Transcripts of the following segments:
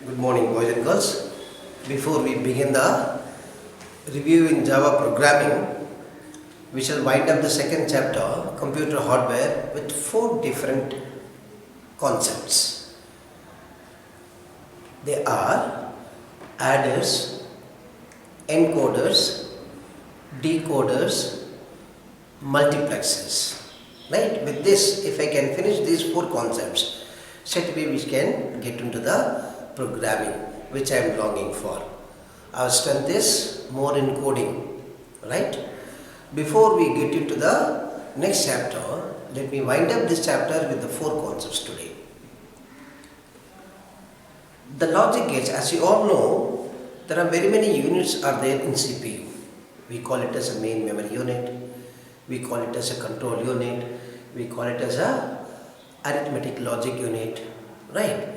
Good morning, boys and girls. Before we begin the review in Java programming, we shall wind up the second chapter, computer hardware, with 4 different concepts. They are adders, encoders, decoders, multiplexers. Right? With this, if I can finish these 4 concepts, straight away we can get into the programming which I am longing for. Our strength is more in coding. Right? Before we get into the next chapter, let me wind up this chapter with the 4 concepts today. The logic gates, as you all know, there are very many units are there in CPU. We call it as a main memory unit, we call it as a control unit, we call it as a arithmetic logic unit, right?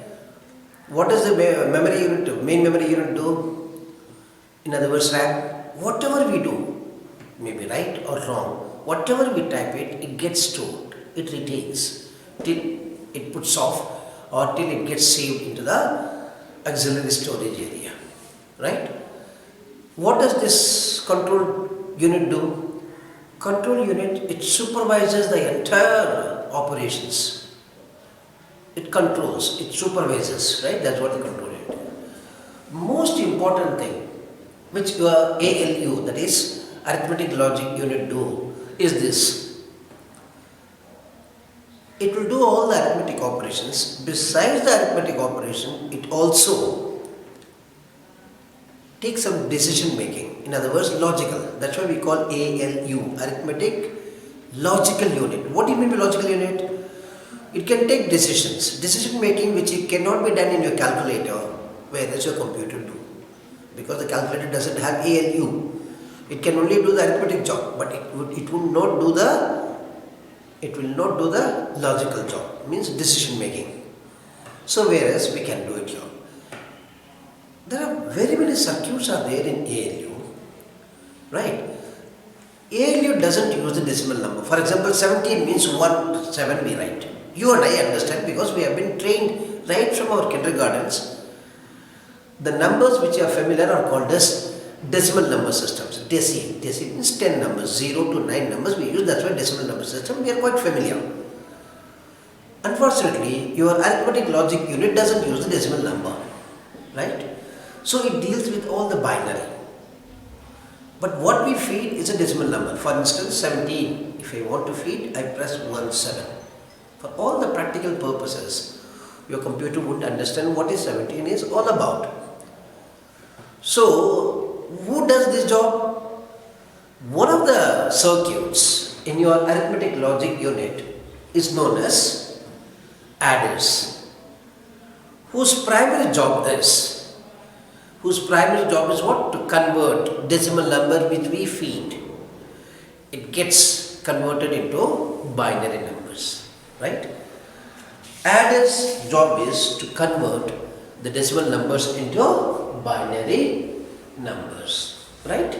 What does the memory unit do? Main memory unit do? In other words, RAM, whatever we do, maybe right or wrong, whatever we type it, it gets stored, it retains till it puts off or till it gets saved into the auxiliary storage area, right? What does this control unit do? Control unit, it supervises the entire operations. It controls, it supervises, right? That's what the control unit. Most important thing which your ALU, that is arithmetic logic unit, do is this. It will do all the arithmetic operations. Besides the arithmetic operation, it also takes some decision making. In other words, logical. That's why we call ALU, arithmetic logical unit. What do you mean by logical unit? It can take decisions. Decision making which it cannot be done in your calculator, whereas your computer do. Because the calculator doesn't have ALU. It can only do the arithmetic job, but it will not do the logical job, means decision making. So whereas we can do it here. There are very many circuits are there in ALU, right? ALU doesn't use the decimal number. For example, 17 means 1, 7 we write. You and I understand because we have been trained right from our kindergartens. The numbers which are familiar are called as decimal number systems. Deci means 10 numbers, 0 to 9 numbers we use, that's why decimal number system, we are quite familiar. Unfortunately, your arithmetic logic unit doesn't use the decimal number, right? So it deals with all the binary. But what we feed is a decimal number. For instance, 17, if I want to feed, I press 1, 7. For all the practical purposes, your computer would understand what is 17 is all about. So, who does this job? One of the circuits in your arithmetic logic unit is known as adders, whose primary job is what? To convert decimal number which we feed. It gets converted into binary numbers, right? Adders' job is to convert the decimal numbers into binary numbers, right?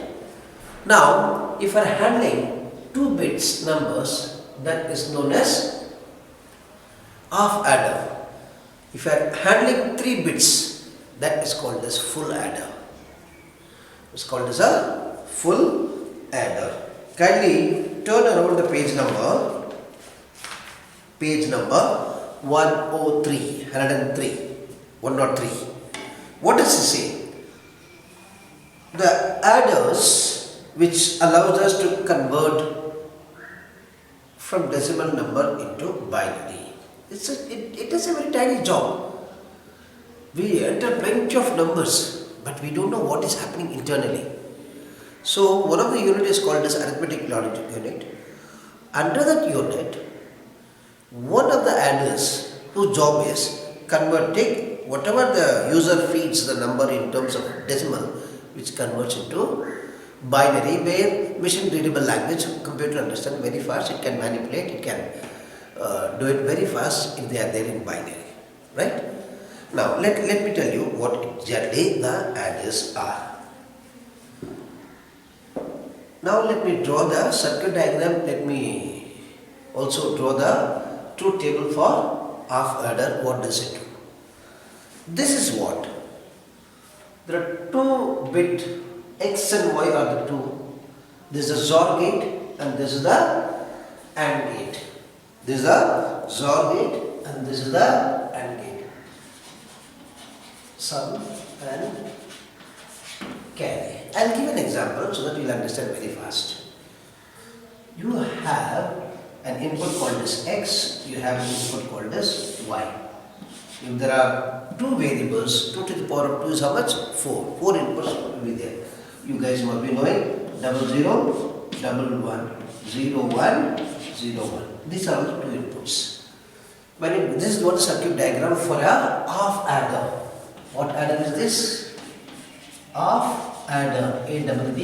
Now, if I are handling 2 bits numbers, that is known as half adder. If I are handling 3 bits, that is called as full adder. It's called as a full adder. Kindly turn around the page number 103, 103. What does it say? The adders which allows us to convert from decimal number into binary. It is a very tiny job. We enter plenty of numbers, but we don't know what is happening internally. So one of the unit is called as arithmetic logic unit. Under that unit, one of the adders whose job is take whatever the user feeds the number in terms of decimal, which converts into binary, where machine readable language, computer understand very fast, it can manipulate, it can do it very fast if they are there in binary, right? Now let me tell you what exactly the adders are. Now let me draw the circuit diagram. Let me also draw the truth table for half adder. What does it do? This is what? There are 2-bit X and Y are the two. This is the XOR gate and this is the AND gate. This is the XOR gate and this is the AND gate. Sum and carry. I'll give an example so that you'll understand very fast. You have an input called as X, you have an input called as Y. If there are two variables, 2 to the power of 2 is how much? 4. 4 inputs will be there. You guys must be knowing 00, 11, 01, 01. These are the 2 inputs. This is what the circuit diagram for a half adder. What adder is this? Half adder, ADD,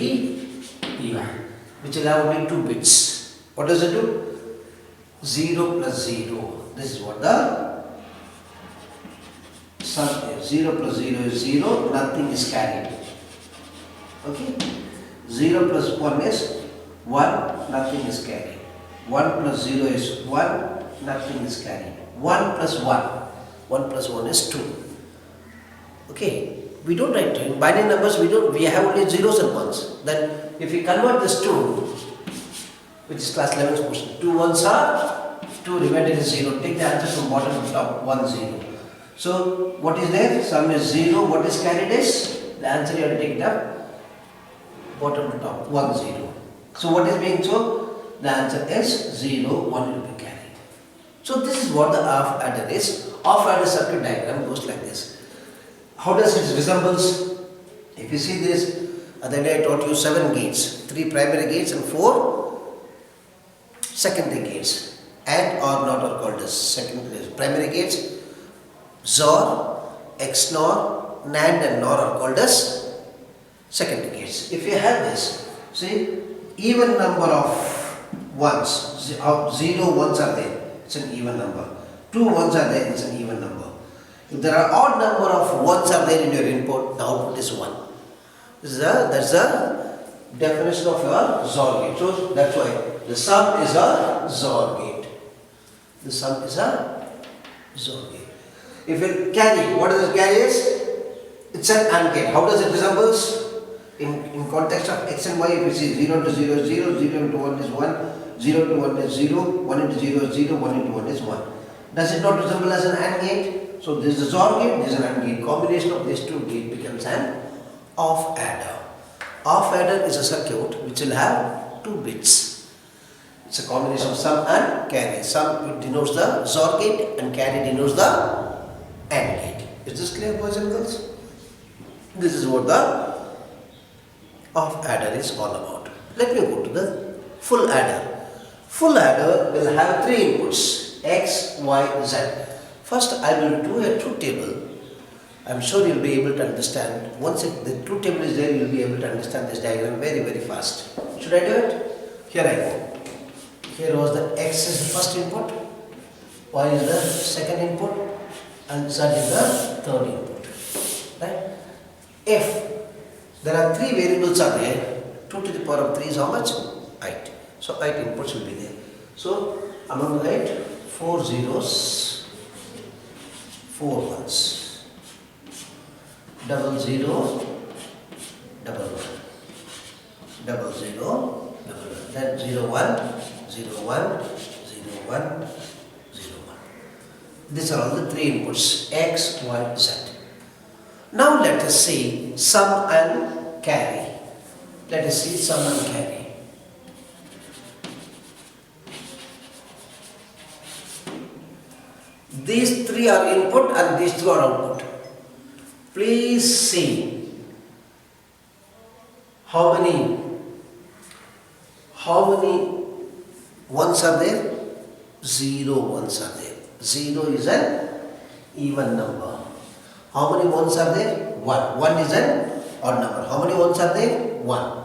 which will have only 2 bits. What does it do? 0 plus 0. This is what the sum is. 0 plus 0 is 0, nothing is carried. Okay? 0 plus 1 is 1, nothing is carried. 1 plus 0 is 1, nothing is carried. 1 plus 1. 1 plus 1 is 2. Okay? We don't write in binary numbers, we have only zeros and ones. Then if we convert this to, which is class 11's portion, 2 ones are 2, remainder is 0. Take the answer from bottom to top, 1, 0. So what is there? Sum is 0. What is carried is, the answer you have to take it up, bottom to top, 1, 0. So what is being shown? The answer is 0, 1 will be carried. So this is what the half adder is. Half adder circuit diagram goes like this. How does it resembles? If you see this, other day I taught you 7 gates, 3 primary gates and 4 secondary gates. And or not are called as secondary. Primary gates, XOR, XNOR, NAND and NOR are called as secondary gates. If you have this, see, even number of ones, 0 ones are there, it's an even number. 2 ones are there, it's an even number. If there are odd number of ones are there in your input, the output is 1. That's the definition of your XOR gate. So that's why the sum is a XOR gate. The sum is a XOR gate. If it carry, what does it carry is? It's an AND gate. How does it resembles? In context of X and Y, if you see 0 into 0 is 0, 0 into 1 is 1, 0 into 1 is 0, 1 into 0 is 0, 1 into 1 is 1. Does it not resemble as an AND gate? So this is a XOR gate, this is an AND gate. Combination of these two gates becomes an half adder. Half adder is a circuit which will have 2 bits. It's a combination of sum and carry. Sum denotes the XOR gate and carry denotes the AND gate. Is this clear, boys and girls? This is what the half adder is all about. Let me go to the full adder. Full adder will have 3 inputs, X, Y, Z. First I will do a truth table. I am sure you will be able to understand. Once the truth table is there, you will be able to understand this diagram very, very fast. Should I do it? Here I go. Here was the X is the first input, Y is the second input, and Z is the third input. Right? If there are 3 variables are there, 2 to the power of 3 is how much? 8. So 8 inputs will be there. So I am going to write 4 zeros, 4 ones, 00, 00, 00, then 01, 01, 01, 01. These are all the 3 inputs, X, Y, Z. Now let us see sum and carry. Let us see sum and carry. These 3 are input and these 2 are output. Please see how many ones are there? 0 ones are there. 0 is an even number. How many ones are there? 1. 1 is an odd number. How many ones are there? 1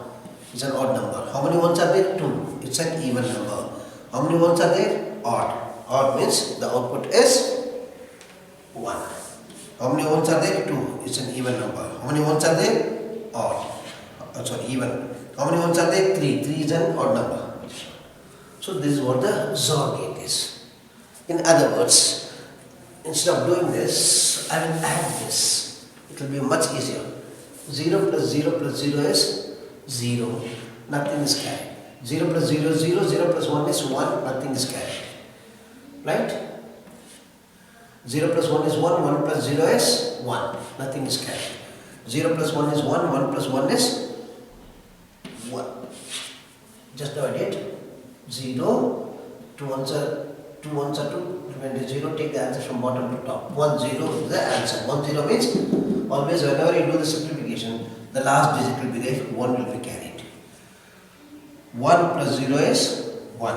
is an odd number. How many ones are there? 2. It's an even number. How many ones are there? Odd. Odd means the output is 1. How many ones are there? 2. It's an even number. How many ones are there? Odd. Sorry, even. How many ones are there? 3. 3 is an odd number. So this is what the XOR gate is. In other words, instead of doing this, I will add this. It will be much easier. 0 plus 0 plus 0 is 0. Nothing is carried. 0 plus 0 is 0. 0 plus 1 is 1. Nothing is carried. Right? 0 plus 1 is 1. 1 plus 0 is 1. Nothing is carried. 0 plus 1 is 1. 1 plus 1 is 1. Just now I did 0. 2 ones are 2. Remember 0. Take the answer from bottom to top. 1 0 is the answer. 1 0 means always whenever you do the simplification, the last digit will be there. 1 will be carried. 1 plus 0 is 1.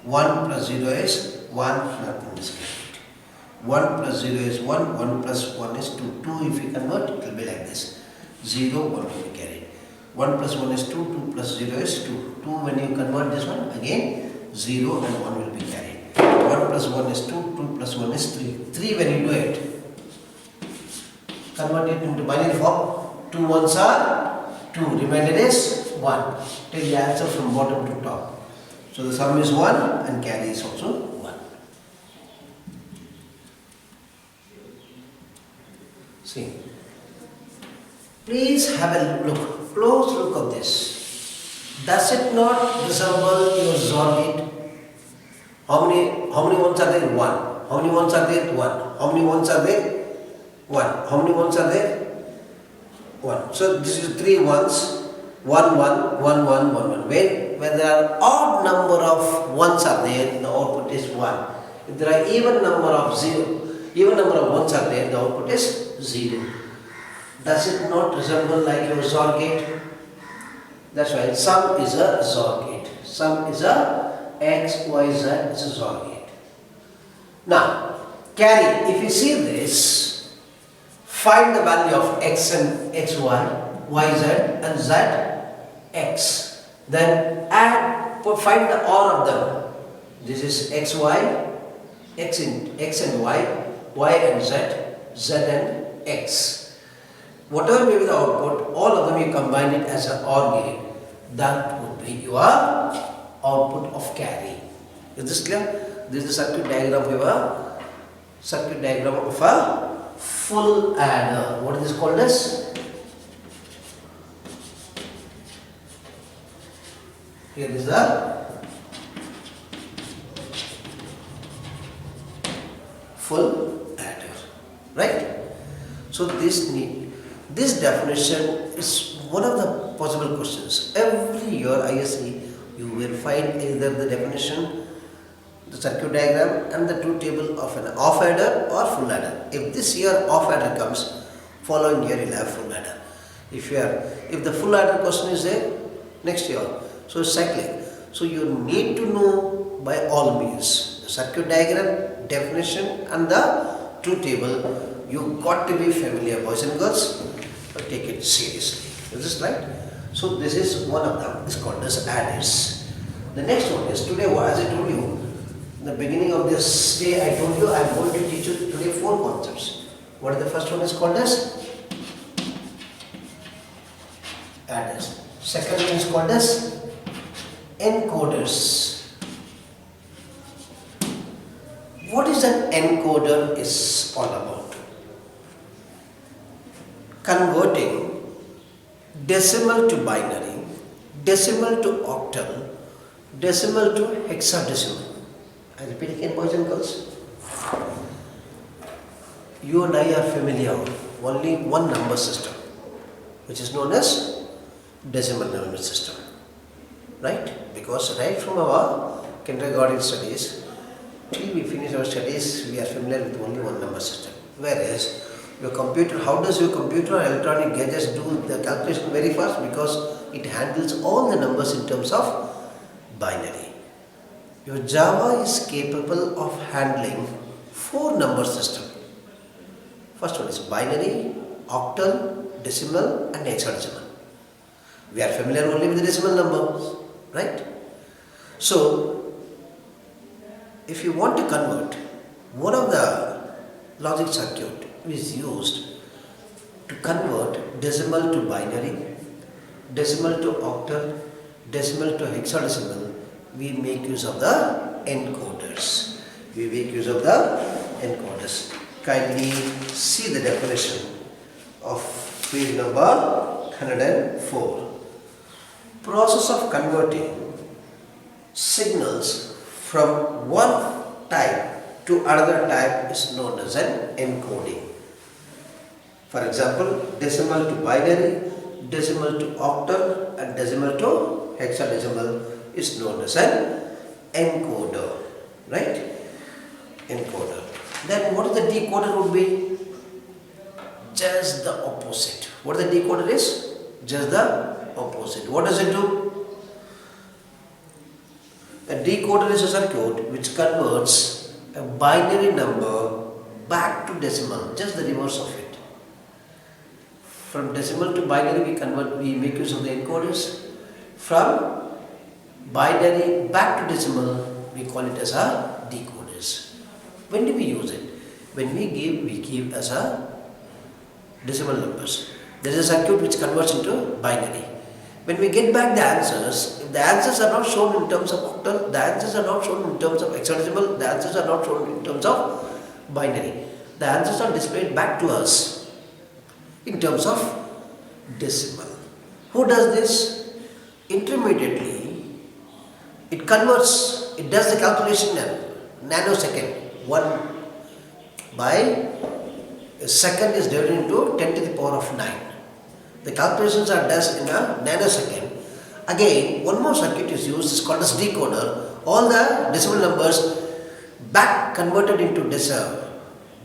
1 plus 0 is 1. Nothing is carried. 1 plus 0 is 1. 1 plus 1 is 2. 2 if you convert, it will be like this. 0, 1 will be carried. 1 plus 1 is 2. 2 plus 0 is 2. 2 when you convert this one, again 0 and 1 will be carried. 1 plus 1 is 2. 2 plus 1 is 3. 3 when you do it, convert it into binary form. 2 ones are 2. Remainder is 1. Take the answer from bottom to top. So the sum is 1 and carry is also 1. See. Please have a look, close look of this. Does it not resemble your XOR gate? How many ones are there? 1. How many ones are there? 1. How many ones are there? 1. How many ones are there? 1. So this is 3 ones. 1 1 1 1 1 1. When there are odd number of ones are there, the output is 1. If there are even number of ones are there, the output is 0. Does it not resemble like your XOR gate? That's why sum is a XOR gate. Sum is a X, Y, Z is a XOR gate. Now, carry. If you see this, find the value of X and XY, YZ and ZX. Then find the OR of them. This is XY, X and Y and Z, Z and X. Whatever may be the output, all of them you combine it as an OR gate. That would be your output of carry. Is this clear? This is the circuit diagram of a full adder. What is this called as? Here is the full adder, right? So this definition is one of the possible questions. Every year ISE you will find either the definition, the circuit diagram and the truth table of an off adder or full adder. If this year off adder comes, following year you'll have full adder. If the full adder question is there, next year. So it's cyclic. So you need to know by all means the circuit diagram, definition and the truth table. You got to be familiar, boys and girls, but take it seriously. Is this right? So this is one of them. It's called as adders. The next one is today, as I told you, in the beginning of this day, I told you I am going to teach you today 4 concepts. What is the first one is called as? Adders. Second one is called as encoders. What is an encoder is all about? Converting decimal to binary, decimal to octal, decimal to hexadecimal. I repeat again, boys and girls. You and I are familiar with only one number system, which is known as decimal number system. Right? Because right from our kindergarten studies till we finish our studies, we are familiar with only one number system. Whereas your computer, how does your computer or electronic gadgets do the calculation very fast? Because it handles all the numbers in terms of binary. Your Java is capable of handling 4 number system. First one is binary, octal, decimal and hexadecimal. We are familiar only with the decimal numbers, right? So, if you want to convert, one of the logic circuit is used to convert decimal to binary, decimal to octal, decimal to hexadecimal. We make use of the encoders. Kindly see the definition of Page number 104. Process of converting signals from one type to another type is known as an encoding. For example, decimal to binary, decimal to octal, and decimal to hexadecimal is known as an encoder, right? Encoder. Then what is the decoder would be? Just the opposite. What the decoder is? Just the opposite. What does it do? A decoder is a circuit which converts a binary number back to decimal, just the reverse of it. From decimal to binary we make use of the encoders. From binary back to decimal we call it as a decoders. When do we use it? When we give as a decimal numbers. There is a circuit which converts into binary. When we get back the answers, if the answers are not shown in terms of octal, the answers are not shown in terms of hexadecimal, the answers are not shown in terms of binary. The answers are displayed back to us in terms of decimal. Who does this? Intermediately, it converts, it does the calculation in nanosecond. 1 by a second is divided into 10 to the power of 9. The calculations are done in a nanosecond. Again, one more circuit is used, it's called as decoder. All the decimal numbers back converted into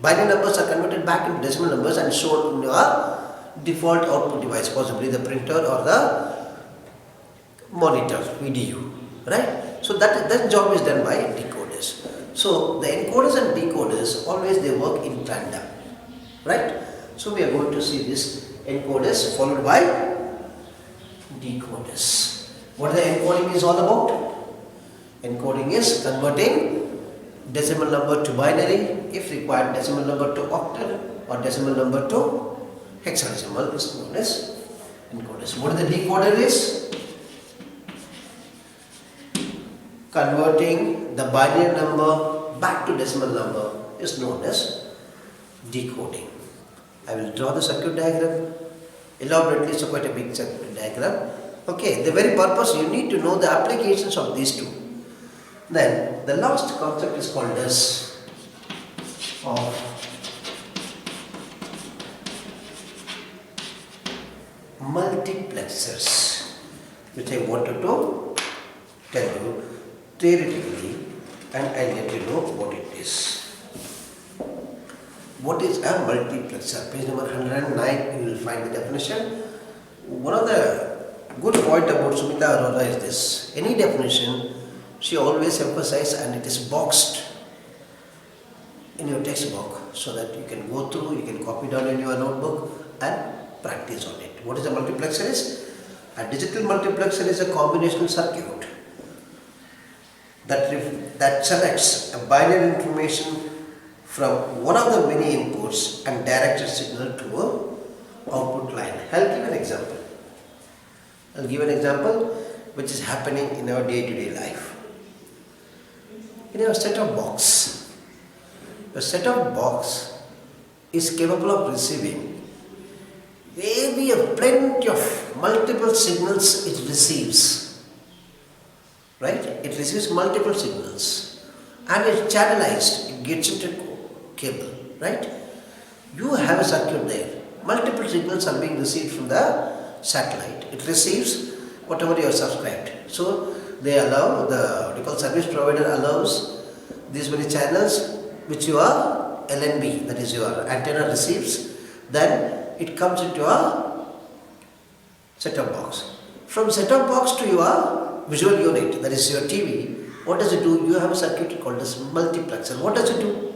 binary numbers are converted back into decimal numbers and shown in your default output device, possibly the printer or the monitor, VDU, right? So that job is done by decoders. So the encoders and decoders always they work in tandem, right? So we are going to see this encoders followed by decoders. What the encoding is all about? Encoding is converting decimal number to binary, if required decimal number to octal or decimal number to hexadecimal is known as encoders. What the decoder is? Converting the binary number back to decimal number is known as decoding. I will draw the circuit diagram elaborately, so quite a big circuit diagram. Okay, the very purpose you need to know the applications of these two. Then the last concept is called as of multiplexers, which I wanted to tell you theoretically, and I'll let you know what it is. What is a multiplexer? Page number 109, you will find the definition. One of the good point about Sumita Arora is this. Any definition, she always emphasizes, and it is boxed in your textbook so that you can go through, you can copy down in your notebook and practice on it. What is a multiplexer is? A digital multiplexer is a combinational circuit that selects a binary information from one of the many inputs and directs a signal to a output line. I'll give an example. I'll give an example which is happening in our day-to-day life. In our set-top box, the set-top box is capable of receiving where we have plenty of multiple signals it receives, right? It receives multiple signals and it's channelized, it gets into cable, right? You have a circuit there. Multiple signals are being received from the satellite. It receives whatever you are subscribed. So they allow, the service provider allows these many channels which your LNB, that is your antenna receives. Then it comes into a set-top box. From set-top box to your visual unit, that is your TV, what does it do? You have a circuit called as multiplexer. What does it do?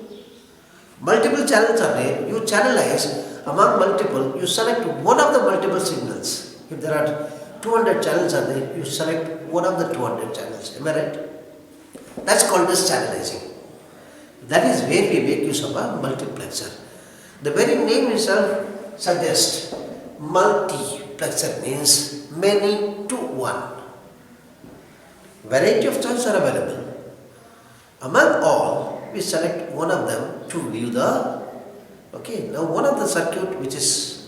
Multiple channels are there. You channelize among multiple. You select one of the multiple signals. If there are 200 channels are there, you select one of the 200 channels. Am I right? That's called as channelizing. That is where we make use of a multiplexer. The very name itself suggests multiplexer means many to one. Variety of choices are available. Among all, we select one of them to view the, okay, now one of the circuit which is